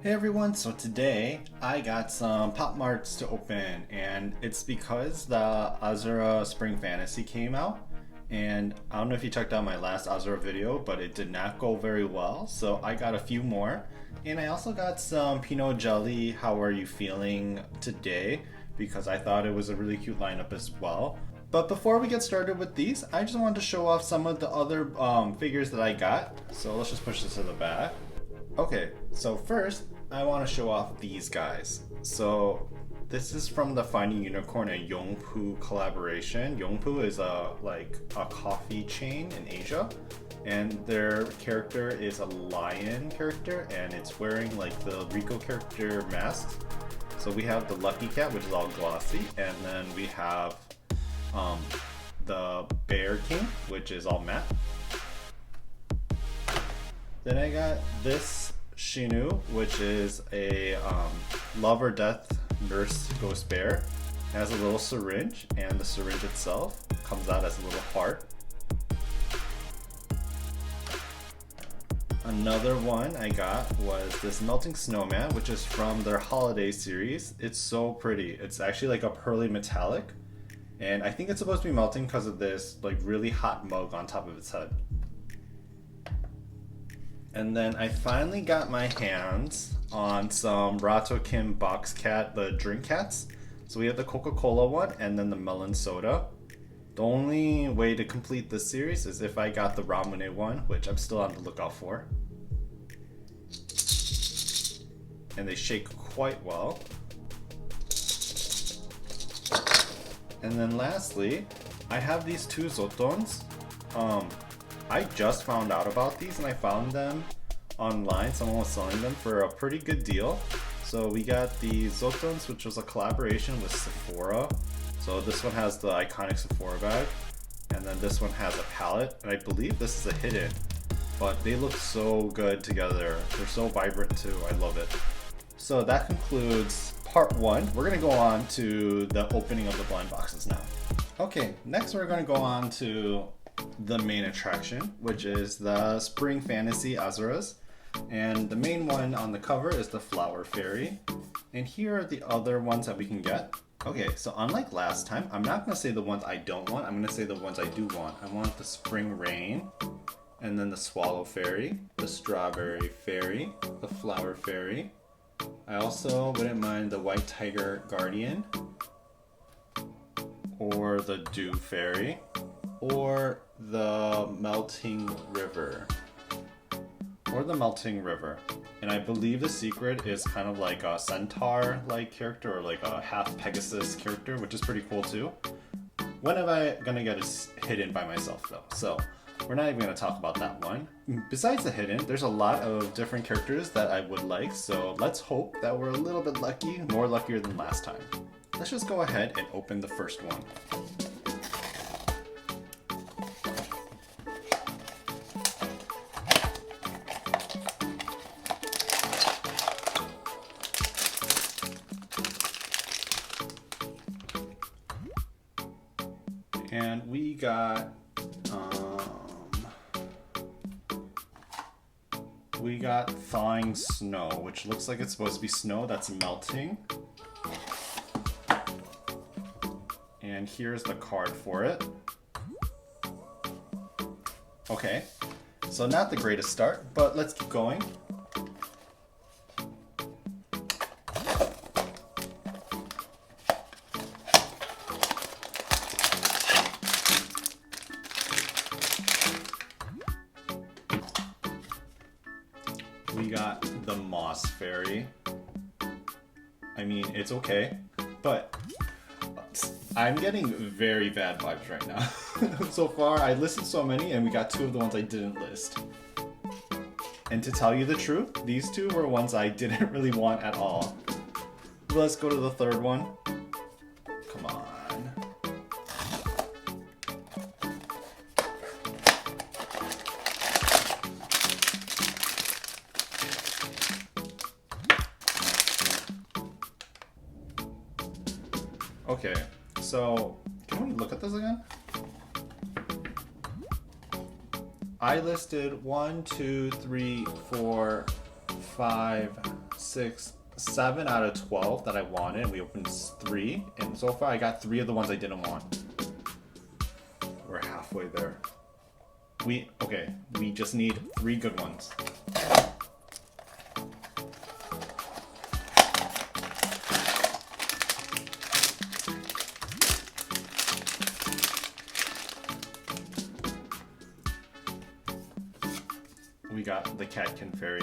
Hey everyone, so today I got some POPMARTs to open, and it's because the Azura Spring Fantasy came out, and I don't know if you checked out my last Azura video, but it did not go very well, so I got a few more. And I also got some Pino Jelly How Are You Feeling today, because I thought it was a really cute lineup as well. But before we get started with these, I just wanted to show off some of the other figures that I got, so let's just push this to the back. Okay, so first I want to show off these guys. So this is from the Finding Unicorn and Yongpu collaboration. Yongpu is a coffee chain in Asia, and their character is a lion character, and it's wearing like the Rico character masks. So we have the Lucky Cat, which is all glossy, and then we have the Bear King, which is all matte. Then I got this Shinu, which is a love or death nurse ghost bear. It has a little syringe, and the syringe itself comes out as a little heart. Another one I got was this melting snowman, which is from their holiday series. It's so pretty. It's actually like a pearly metallic, and I think it's supposed to be melting because of this like really hot mug on top of its head. And then I finally got my hands on some Rato Kim Box Cat, the drink cats. So we have the Coca-Cola one and then the melon soda. The only way to complete this series is if I got the Ramune one, which I'm still on the lookout for. And they shake quite well. And then lastly, I have these two Zotons. I just found out about these and I found them online. Someone was selling them for a pretty good deal. So we got the Zotons, which was a collaboration with Sephora. So this one has the iconic Sephora bag, and then this one has a palette, and I believe this is a hidden, but they look so good together. They're so vibrant too. I love it. So that concludes part one. We're gonna go on to the opening of the blind boxes now. Okay, next we're gonna go on to the main attraction, which is the Spring Fantasy Azuras, and the main one on the cover is the Flower Fairy, and here are the other ones that we can get. Okay, so unlike last time, I'm not going to say the ones I don't want, I'm going to say the ones I do want. I want the Spring Rain, and then the Swallow Fairy, the Strawberry Fairy, the Flower Fairy. I also wouldn't mind the White Tiger Guardian, or the Dew Fairy, or the Melting River. And I believe the secret is kind of like a centaur-like character, or like a half Pegasus character, which is pretty cool too. When am I gonna get a hidden by myself though? So we're not even gonna talk about that one. Besides the hidden, there's a lot of different characters that I would like, so let's hope that we're a little bit lucky, more luckier than last time. Let's just go ahead and open the first one. And we got Thawing Snow, which looks like it's supposed to be snow that's melting. And here's the card for it. Okay, so not the greatest start, but let's keep going. We got the Moss Fairy. I mean, it's okay, but I'm getting very bad vibes right now. So far, I listed so many, and we got two of the ones I didn't list. And to tell you the truth, these two were ones I didn't really want at all. Let's go to the third one. Come on. Okay, so can we look at this again? I listed 1, 2, 3, 4, 5, 6, 7 out of 12 that I wanted. We opened 3, and so far I got 3 of the ones I didn't want. We're halfway there. We just need 3 good ones. We got the Catkin Fairy.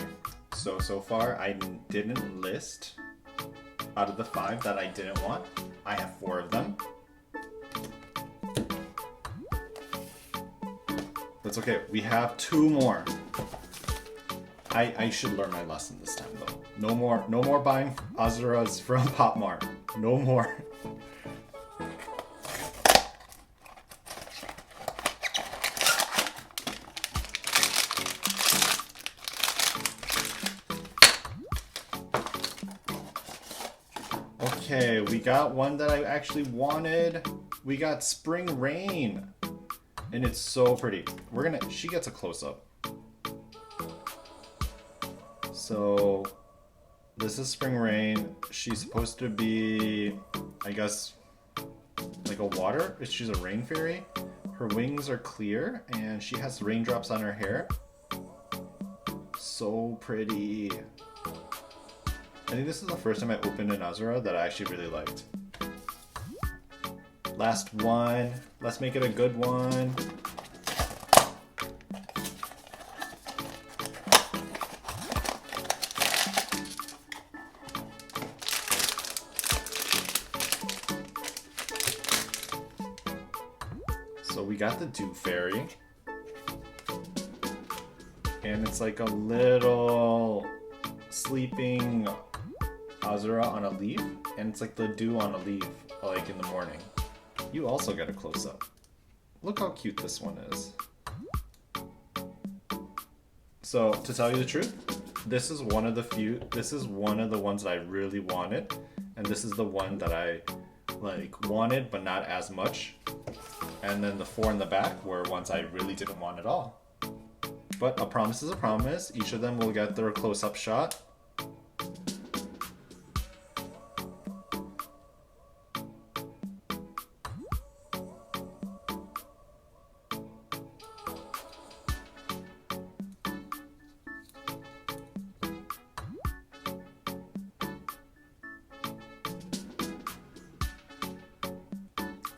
So far I didn't list, out of the 5 that I didn't want, I have 4 of them. That's okay, we have 2 more. I should learn my lesson this time though. No more buying Azuras from POPMART. No more. Okay, we got one that I actually wanted. We got Spring Rain. And it's so pretty. She gets a close-up. So, this is Spring Rain. She's supposed to be, I guess, like a water. She's a rain fairy. Her wings are clear, and she has raindrops on her hair. So pretty. I think this is the first time I opened an Azura that I actually really liked. Last one. Let's make it a good one. So we got the Dew Fairy. And it's like a little sleeping Azura on a leaf. And it's like the dew on a leaf, like in the morning. You also get a close-up. Look how cute this one is. So, to tell you the truth, this is one of the ones that I really wanted, and this is the one that I wanted but not as much. And then the 4 in the back were ones I really didn't want at all. But a promise is a promise. Each of them will get their close-up shot.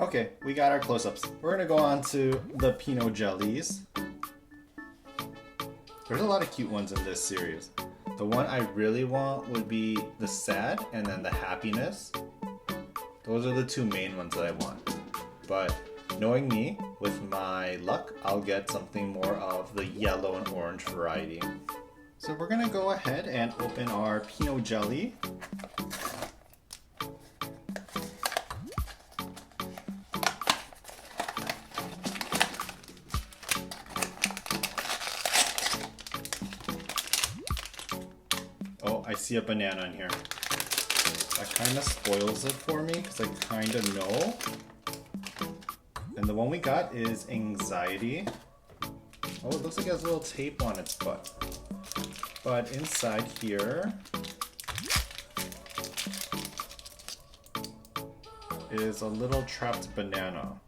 Okay, we got our close-ups. We're gonna go on to the Pino jellies. There's a lot of cute ones in this series. The one I really want would be the sad and then the happiness. Those are the 2 main ones that I want. But knowing me, with my luck, I'll get something more of the yellow and orange variety. So we're gonna go ahead and open our Pino jelly. I see a banana in here. That kind of spoils it for me because I kind of know. And the one we got is Anxiety. Oh, it looks like it has a little tape on its butt. But inside here is a little trapped banana.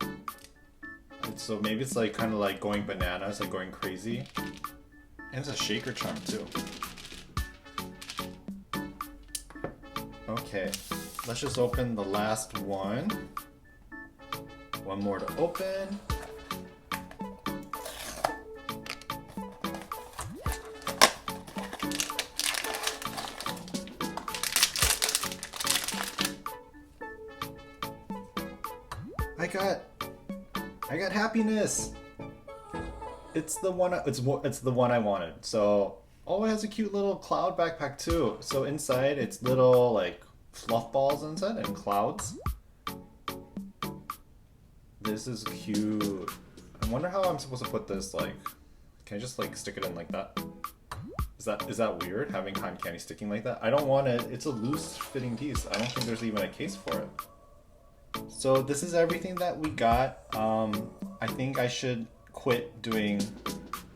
So maybe it's like kind of like going bananas, like going crazy. And it's a shaker charm too. Okay, let's just open the last one. One more to open. I got happiness. It's the one. It's the one I wanted. So. Oh, it has a cute little cloud backpack too. So inside it's little like fluff balls inside and clouds. This is cute. I wonder how I'm supposed to put this, like, can I just like stick it in like that? Is that weird, having cotton candy sticking like that? I don't want it. It's a loose fitting piece. I don't think there's even a case for it. So this is everything that we got. I think I should quit doing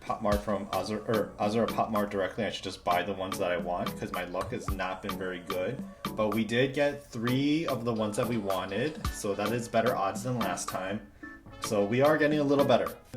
POPMART from Azura, or Azura POPMART directly. I should just buy the ones that I want because my luck has not been very good. But we did get 3 of the ones that we wanted, so that is better odds than last time. So we are getting a little better.